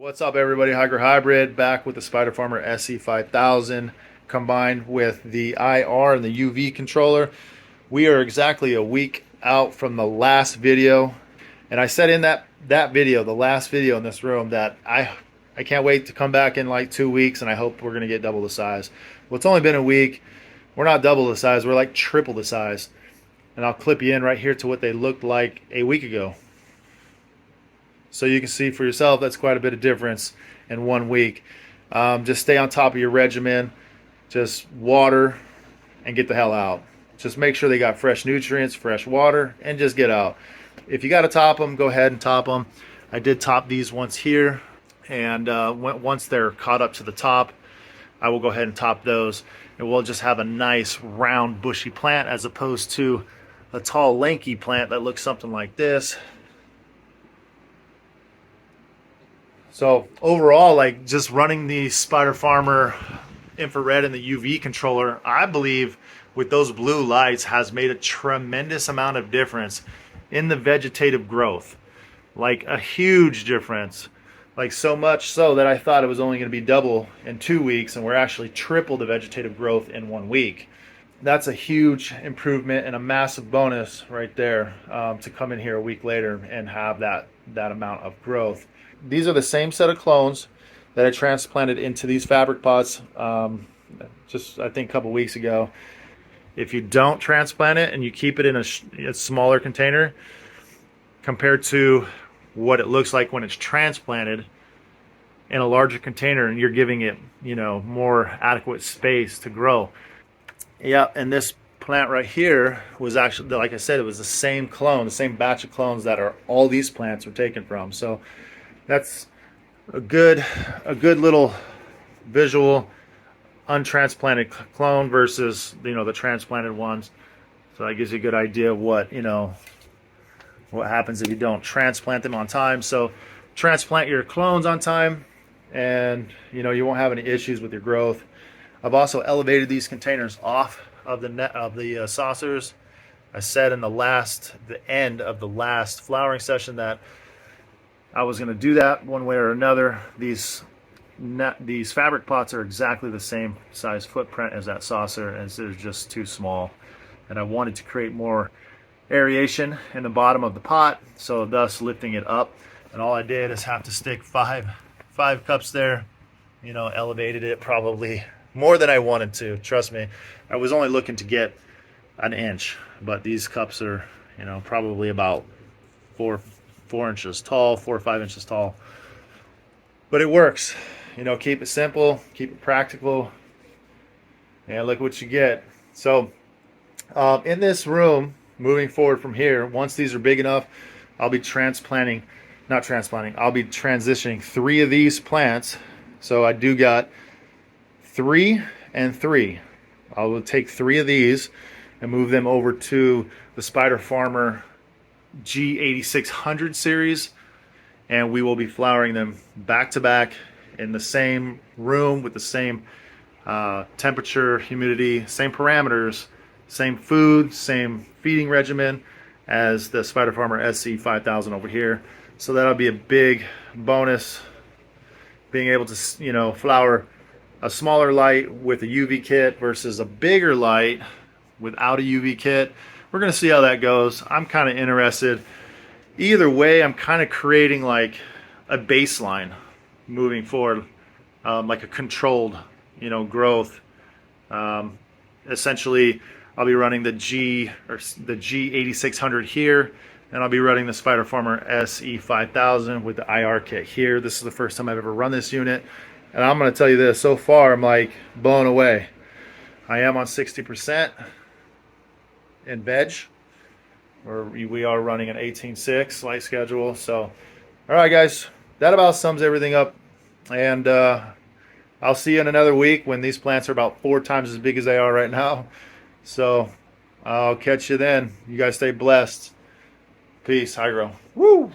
What's up, everybody? Hydro Hybrid back with the Spider Farmer SE5000 combined with the IR and the UV controller. We are exactly a week out from the last video, and I said in that video, the last video in this room, that I can't wait to come back in like 2 weeks, and I hope we're gonna get double the size. Well, it's only been a week. We're not double the size. We're like triple the size, and I'll clip you in right here to what they looked like a week ago. So you can see for yourself that's quite a bit of difference in 1 week. Just stay on top of your regimen. Just water and get the hell out. Just make sure they got fresh nutrients, fresh water, and just get out. If you got to top them, go ahead and top them. I did top these once here, and once they're caught up to the top, I will go ahead and top those, and we'll just have a nice round bushy plant as opposed to a tall lanky plant that looks something like this. So overall, like, just running the Spider Farmer infrared and the UV controller, I believe with those blue lights has made a tremendous amount of difference in the vegetative growth. Like a huge difference. Like so much so that I thought it was only going to be double in 2 weeks, and we're actually triple the vegetative growth in 1 week. That's a huge improvement and a massive bonus right there, to come in here a week later and have that amount of growth. These are the same set of clones that I transplanted into these fabric pots just I think a couple weeks ago. If you don't transplant it and you keep it in a smaller container compared to what it looks like when it's transplanted in a larger container, and you're giving it, you know, more adequate space to grow. Yeah, and this plant right here was actually, like I said, it was the same clone, the same batch of clones that are all these plants are taken from. So that's a good little visual untransplanted clone versus, you know, the transplanted ones. So that gives you a good idea of what, you know, what happens if you don't transplant them on time. So transplant your clones on time, and you know, you won't have any issues with your growth. I've also elevated these containers off of the saucers. I said in the end of the last flowering session that I was going to do that one way or another. These fabric pots are exactly the same size footprint as that saucer, and they're just too small. And I wanted to create more aeration in the bottom of the pot, so thus lifting it up. And all I did is have to stick five cups there. You know, elevated it probably more than I wanted to. Trust me, I was only looking to get an inch, but these cups are, you know, probably about 4 inches tall, 4 or 5 inches tall. But it works. You know, keep it simple, keep it practical, and look what you get. So in this room, moving forward from here, once these are big enough, I'll be transitioning 3 of these plants. So I do got 3 and 3. I will take 3 of these and move them over to the Spider Farmer G8600 series, and we will be flowering them back to back in the same room with the same temperature, humidity, same parameters, same food, same feeding regimen as the Spider Farmer SE5000 over here. So that'll be a big bonus, being able to, you know, flower a smaller light with a UV kit versus a bigger light without a UV kit. We're gonna see how that goes. I'm kind of interested. Either way, I'm kind of creating like a baseline moving forward, like a controlled, you know, growth. Essentially, I'll be running the G8600 here, and I'll be running the Spider Farmer SE5000 with the IR kit here. This is the first time I've ever run this unit, and I'm going to tell you this, so far I'm like blown away. I am on 60% in veg, or we are running an 18/6 light schedule. So all right guys, that about sums everything up, and I'll see you in another week when these plants are about 4 times as big as they are right now. So I'll catch you then. You guys stay blessed. Peace. Hydro. Woo!